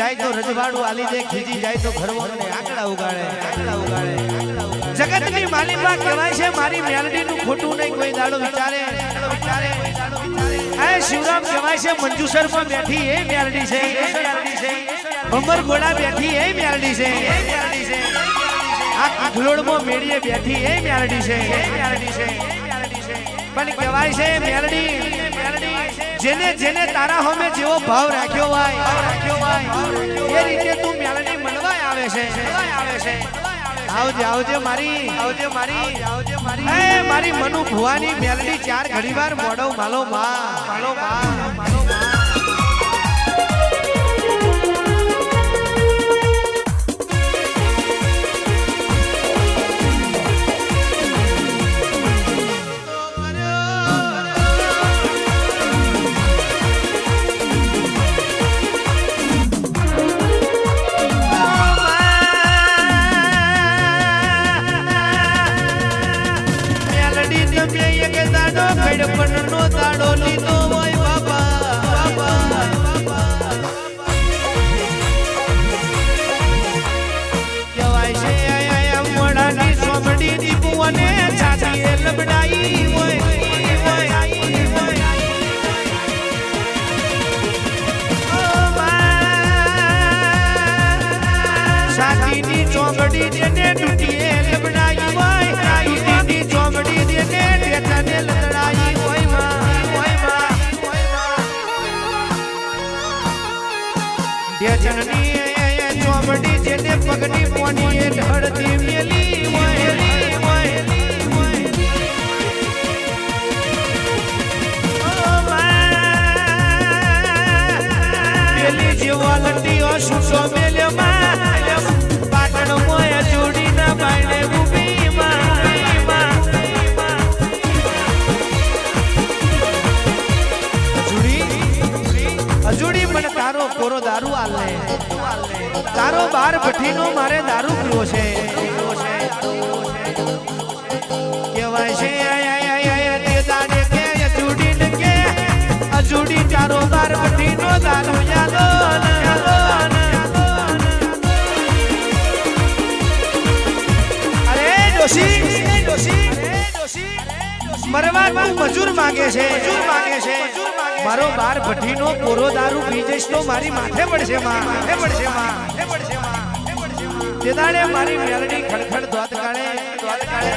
જાય તો રજવાડું આલી દે, ખીજી જાય તો ઘરવાળાને આંકડા ઉગાડે, આંકડા ઉગાડે. જગતની માલિકા કહેવાય છે મારી મેલડીનું ખોટું નહીં કોઈ દાડો વિચારે, વિચારે. આ શિવરામ કહેવાય છે મંજુસરમાં બેઠી એ મેલડી છે, અમર ગોળા બેઠી એ મેલડી છે, આ કાગલોડમાં મેળીએ બેઠી એ મેલડી છે, પણ કહેવાય છે મેલડી જેને જેને તારા હોમે જેવો ભાવ રાખ્યો હોય એ રીતે તું મેલડી મળવા આવે છે. આવજે આવજે મારી, આવજે મારી, આવજે મારી. એ મારી મનુ ભુવાની મેલડી ચાર ઘડીવાર મોડો માલો માં, માલો માં, માલો માં. ગડપણનો દાડો લીધો હોય બાબા, કહેવાય છે મોડાની સોમડી દીપું અને છાતીએ લબડાઈ હોય, છાતીની ચોમડી જેને તૂટીએ લબડાઈ હોય, તૂટીની ચોમડી જેને ટેટાને લડાઈ હોય ઢેચણની ચોમડી જેને પગની પોની ઢળતી મેલી હોય, મેલી જેવા લટીઓ સુસો મેલ્યોમાં પાટણ મોય જોડી ના બાયણે ઉભી માં અજુડી મને તારો કોરો દારૂ આલે, તારો બાર ભઠ્ઠીનો મારે દારૂ પીવો છે. કહેવાય છે દાડે કે અજુડી ને કે અજુડી તારો બાર ભઠ્ઠીનો દારૂ યાદો. અરે ડોશી મરવા તું મજૂર માંગે છે, મજૂર માંગે છે. મારો બાર ભઠ્ઠીનો કોરો દારૂ પી જઈશ તો મારી માથે પડશે માં, માથે પડશે માં, માથે પડશે માં. તે દાડે મારી મેલડી ખડખડ ધોત કાળે, ધોત કાળે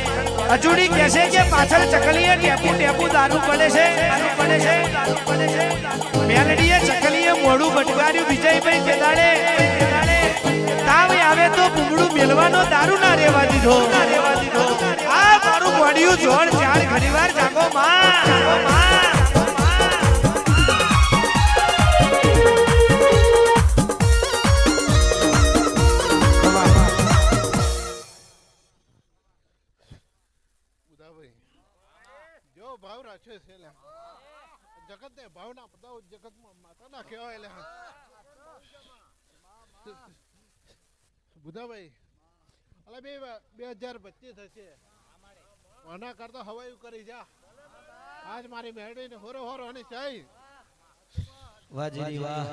અજુડી કહેશે કે પાછળ ચકલીએ ટેપુ ટેપુ દારૂ પડે છે, દારૂ પડે છે, દારૂ પડે છે. મેલડીએ ચકલીએ મોઢું બટકાર્યું વિજયભાઈ. તે દાડે તાવ આવે તો બુમડું મેલવાનો દારૂ ના રેવા દીધો, ના રેવા દીધો. આ મારું ગોડિયું જોડ ચાર ઘણીવાર જાગો માં, જાગો માં. ભાવ રાખ્યો છે જગત ને ભાવ ના પતાવ જગત માં માતા ના કહેવાય બુધાભાઈ અલે 2025 થશે આના કરતા હવાયું કરી જા. આજ મારી મેરડી ને હોરો હોરો અને ચાઈ વાજી વાહ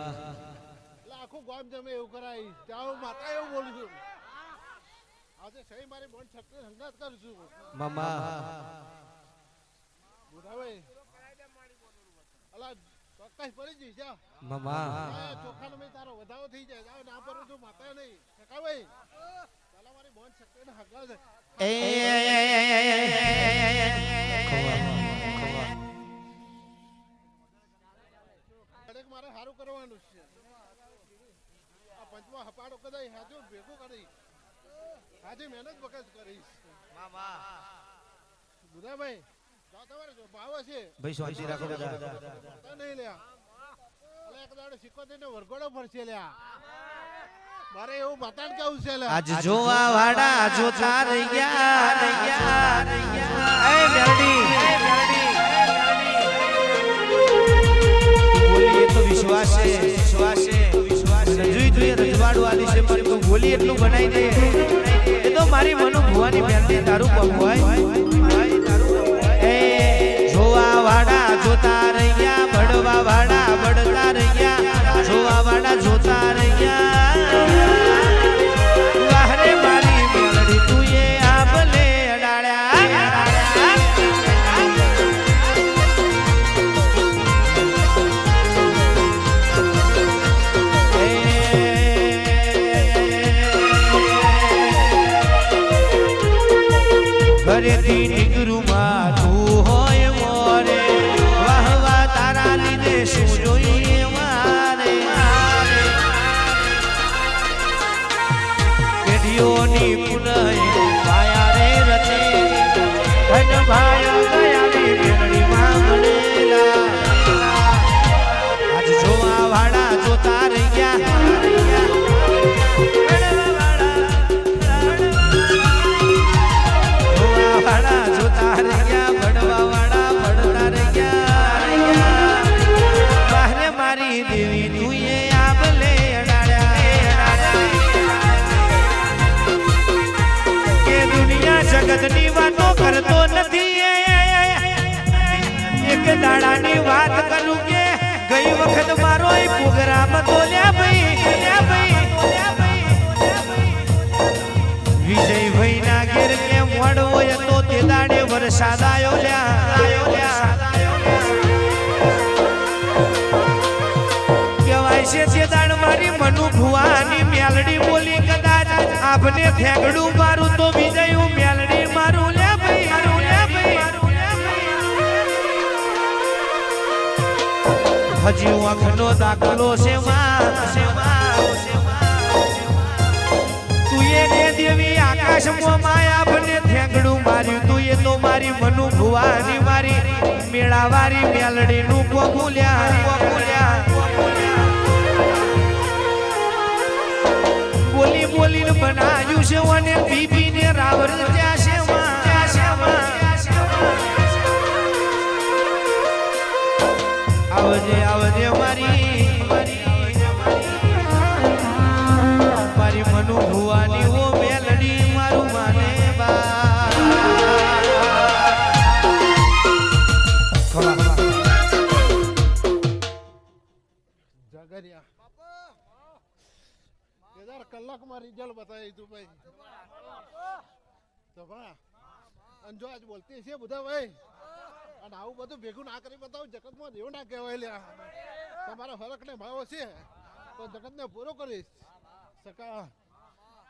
આખું ગામ જમે એવું કરાય જાવ માતા એવું બોલું છું. આજે સહી મારી બોન છત્રી સંગાત કરું છું મામા. બુધાભાઈ અલા ચોક્કસ પડી જઈશ જા મામા. ચોખાનો મે તારો વધાવો થઈ જાય જાવ ના પર જો માતા નહીં કાકા ભાઈ ચાલો મારી બોન છત્રીને હગાવ દે. મારે સારું કરવાનું છે. આ પંચમા હપાડો કદાઈ હાજો ભેગું કરી આજે મહેનત બકસ કરીશ મામા. બુધાભાઈ તમારે જો ભાવ છે ભાઈ શાંતિ રાખો બધા નહીં લ્યા. અલે એક દાડો સિક્કો દઈને વરગોડો ફરશે લ્યા. મારે એવું બતાડ કેવું છે લ્યા. આજ જોવા વાડા જોતા રહી ગયા, રહી ગયા, રહી ગયા. એ મેલડી બોલી તો વિશ્વાસ છે, વિશ્વાસ છે, વિશ્વાસ છે. જોઈ જોઈએ રજવાડું આલી છે પણ તું બોલી એટલું બનાવી દે એ તો મારી મનુ ભુવાની મેલડી તારું પગવાય. જોવા વાડા જોતા રહ્યા, બળવા વાડા બળતા રહ્યા, જોવા વાડા જોતા રહ્યા. ઘરેથી નીકળું માં તું હોય મોરે વાહ વાહ તારા લીધે શું જોઈએ મારે પેઢીઓની પુનઃ માયા રે રતે ધન ભાયા દયાની મેળડી માં મળેલા આજ જોવા વાળા જોતા રહી ગયા જગતની વાતો કરતો નથી એક દાડાની વાત કરું કે ગઈ વખત મારો પ્રોગ્રામ તો વિજયભાઈ ના ઘેર કે મોડ હોય તો તે દાડે વરસાદ આવ્યો કહેવાય છે તે દાડ મારી મનુ ભુવાની મેલડી બોલી કદાચ આપને ફેંકડું મારું તો વિજયું મેલડી મારું લે ભાઈ હજી આંખનો દાખલો છે તું એ દેવી આકાશમાં માયા બને ફેંકડું માર્યું તું એ તો મારી મનુ ભુવાની મારી મેળાવારી મેલડી નું કોકુલ્યા બોલી બોલીને બનાવ્યું છે અને બીબી ને રાવર આવજે આવજે મારી મનુ ભુવાની ઓ મેલડી મારું માને કલાકમાં રિઝલ્ટ બતાવી તું ભાઈ તો ભા અને જો આજ બોલતી છે બધા ભાઈ અને આવું બધું ભેગું ના કરી બતાવું જગતમાં દેવ ના કહેવાય લ્યા તમારા ફરક ને ભાવ છે તો જગતને પૂરો કરીશ સકા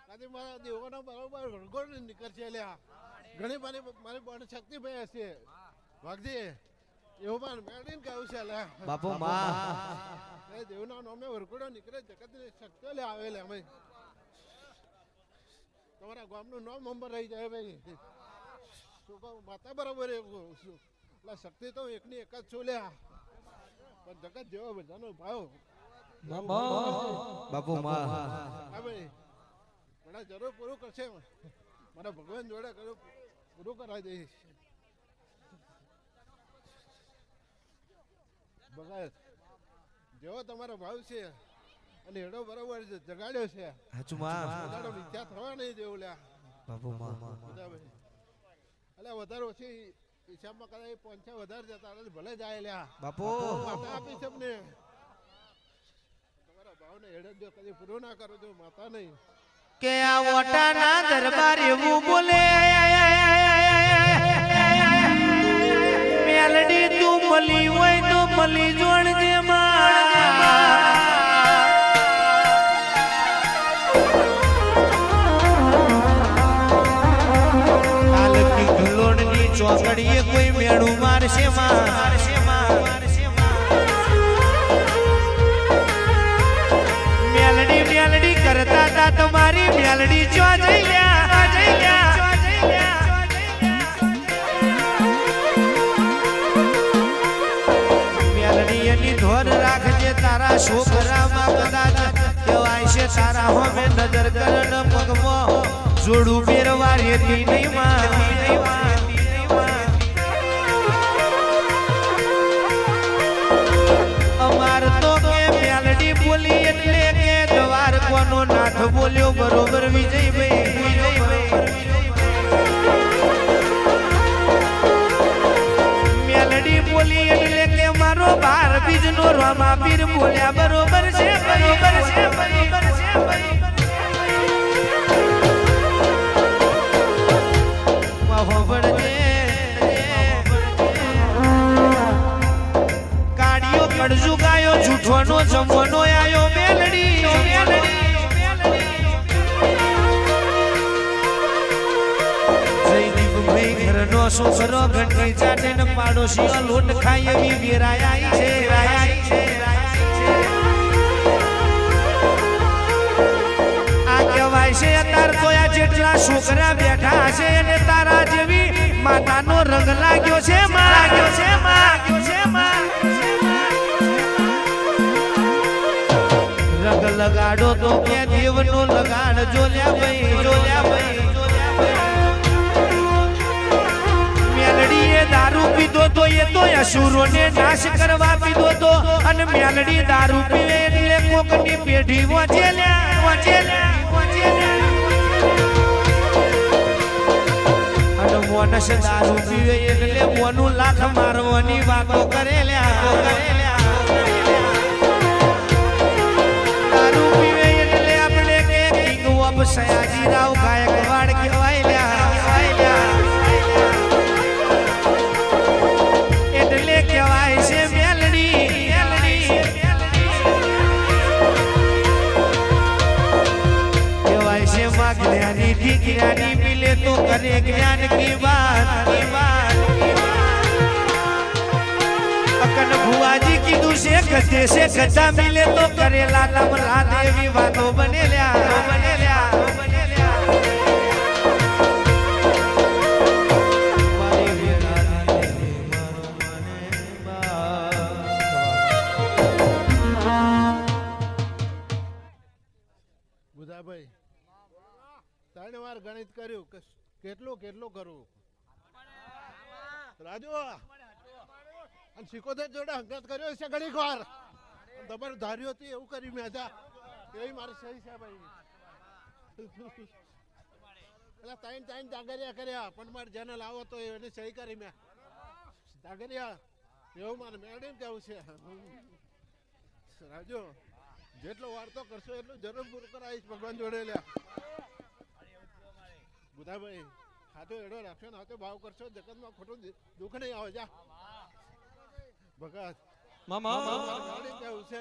કાદી મારા દેવોનો બરોબર ગણગોળ નીકળશે લ્યા ઘણી મારી બળ શક્તિ ભાઈ હશે ભાગજી એવું પણ મેળવીને કહ્યું છે લ્યા બાપુ માં એ દેવના નામે વરઘોડો નીકળે જગતની શક્તિઓ લે આવે લે ભાઈ તમારા ગામનું નામ નંબર રહી જાય ભાઈ માતા બરાબર એટલે શક્તિ તો એકની એક જ છો લ્યા પણ જગત જેવો બધાનો ભાવ બાપુ માં હા ભાઈ મને જરૂર પૂરું કરશે મારા ભગવાન જોડે પૂરું કરાવી દઈશ ભગત જેવો તમારો ભાવ છે અને એડો બરોબર જગાડ્યો છે હાચું માં મિથ્યા થવા નહીં દેવું લ્યા બાપુ માં એટલે વધારે ઓછી હિસાબમાં કદાચ પહોંચ્યા વધારે જતા ભલે જાય લ્યા બાપુ માતા આપી છે ને તમારા ભાવને હેડે જો કદી પૂરો ના કરો જો માતા નહીં કે આ ઓટાના દરબાર એવું બોલે મેલડી તું મળી હોય તો મળી જોડજે ચોકડીએ કોઈ મેળું મારશે મેલડી મેલડી કરતા તા તમારી મેલડી ચો જઈ મેલડી એની ધોર રાખજે તારા છોકરામાં કદાચ કહેવાય છે તારા હોમે નજર કરણ પગમાં જોડું પહેરવા રેતી નહીં માં અમાર તો કે મેલડી બોલી એટલે કે દ્વારકોનો નાથ બોલ્યો બરોબર વિજયભાઈ મેલડી બોલી એટલે કે મારો બાર બીજનો રામા પીર બોલ્યા બરોબર છે કડજુ ગાયો જૂઠવાનો જમવાનો આયો મેલડી જયદીપ ભાઈ ઘરનો છોકરો ઘંટી ચાટે ને પાડોશીઓ લોટ ખાય એવી વેરાયા છે આ કહેવાય છે તાર તો આ જેટલા છોકરા બેઠા છે અને તારા જેવી માતાનો રંગ લાગ્યો છે રંગ લગાડો તો કે દેવનો લગાડ જોલ્યા ભાઈ મેલડીએ દારૂ પીધો તો એ તો અસુરોને નાશ કરવા પીધો તો અને મેલડી દારૂ પીવે એટલે કોકની પેઢી વચેલ્યા અને મોનસ દારૂ પીવે એટલે મોનું લાખ મારવાની વાતો કરેલ્યા દારૂ પીવે એટલે આપણે કે કિંગ ઓફ સયાજીરાવ ગાયકવાડ કહેવાય એટલે કહેવાય છે મેલડી કહેવાય છે માં જ્ઞાની થી જ્ઞાની મિલે તો કરે જ્ઞાન की बात अकन भुआजी कीधु से गधे से गधा मिले तो करेला तम रात एवी वातो बनेल्या બુધાભાઈ 3 વાર ગણિત કર્યું કેટલું કરવું રાજુ અને સિકોતેર જોડે હંગાત કર્યો છે ઘણીક વાર તમારે ધાર્યું હતું એવું કર્યું મેં હતા એવી મારી સહી છે ભાઈ એટલે 3 જાગરિયા કર્યા પણ મારે જેને લાવો તો એને સહી કરી મેં જાગરિયા એવું મારે મેડમ કેવું છે રાજુ જેટલો વાર્તો કરશો એટલું જરૂર પૂરું કરાવીશ ભગવાન જોડે લ્યા બુધાભાઈ ખાતો એડો રાખશો ને ભાવ કરશો જગતમાં ખોટું દુઃખ નહીં આવે જા ભગત કેવું છે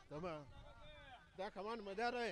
તમે ત્યાં ખમાન મજા રહે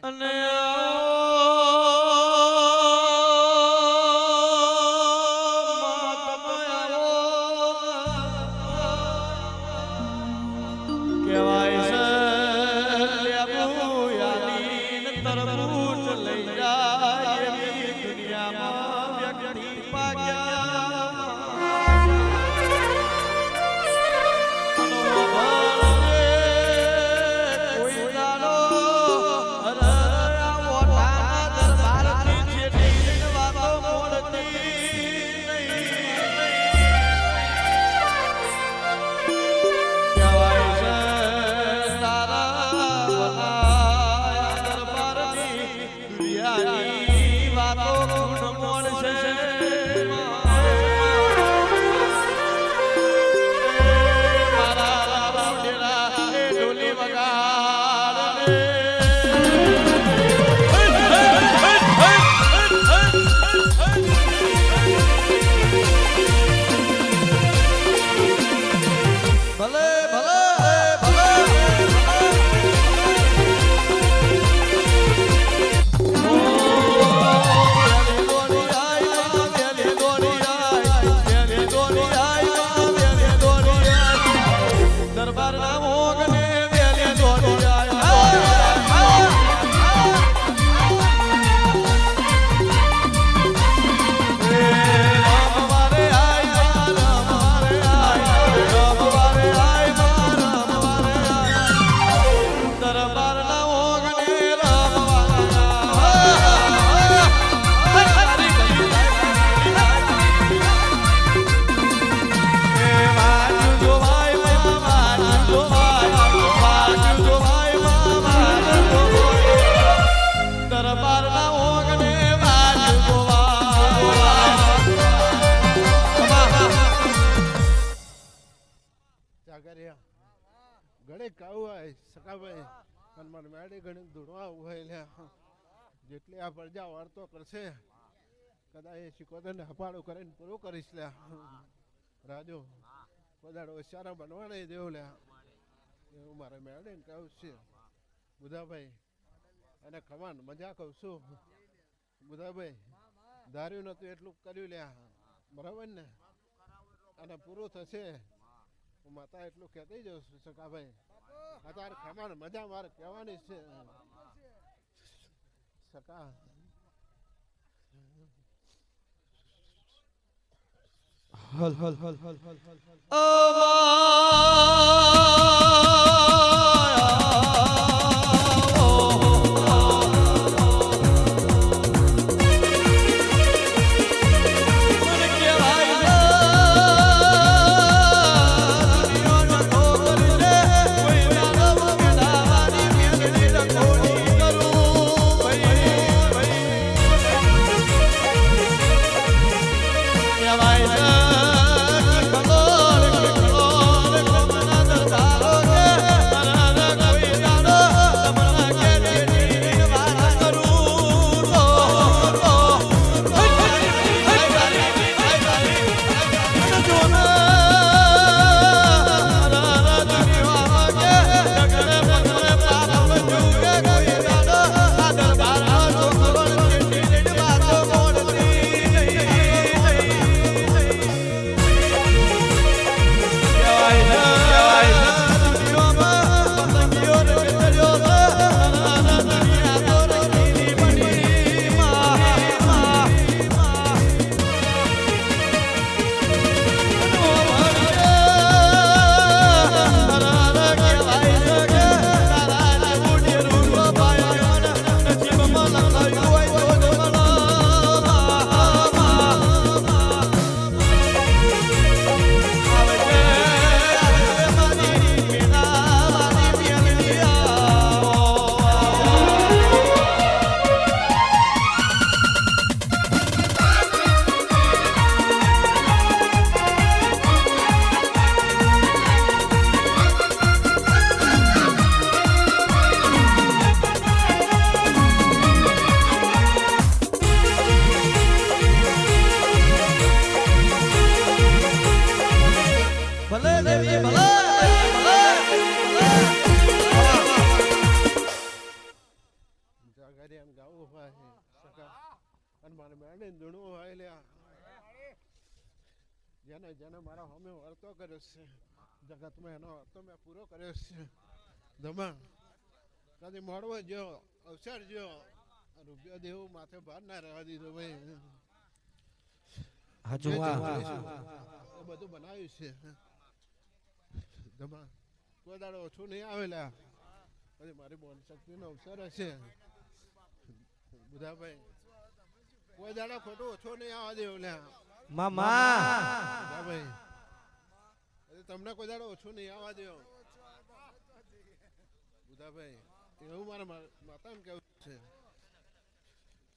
જેટલી આ પ્રજા વાર્તો કરશે કદાચ એ શિકોતર ને હપાડું કરીને પૂરું કરીશ લ્યા રાજુ બધાડો સારા બનવા નહીં દેવું લ્યા એવું મારે મેળે કહું છે બુધાભાઈ અને ખમાન મજા કહું છું બુધાભાઈ ધાર્યું નતું એટલું કર્યું લ્યા બરાબર ને અને પૂરું થશે હું માતા એટલું કહેતી જાઉં છું સકાભાઈ અત્યારે ખમાણ મજા મારે કહેવાની છે સકા હલ હલ હલ હલ હલ હલ જેને જેને મારા સામે વર્તો કર્યો છે જગતમાં એનો વર્તો મેં પૂરો કર્યો છે દમણ કદી મળવો જો અવસર જો રૂપિયો દેવું માથે ભાર ના રહેવા દીધો ભાઈ એ બધું બનાવ્યું છે દમણ કોઈ દાડો ઓછું નહીં આવેલા કદી મારી બોન શક્તિનો અવસર હશે બુધાભાઈ કોઈ દાડો ખોટું ઓછું નહીં આવવા દેવું લ્યા મામા ભાઈ તમને કોઈ દાડો ઓછું નહીં આવવા દો બુધાભાઈ એવું મારા માતાને કેવું છે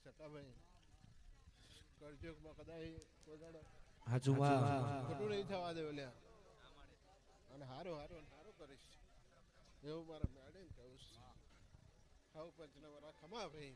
સકાભાઈ કરજોગમાં કદાચ કોઈ દાડો ખોટું નહીં થવા દો લ્યા અને હારું હારું હારું કરીશ એવું મારા મેડમ કેવું છે ખાવ પંચના મારા ખમા ભાઈ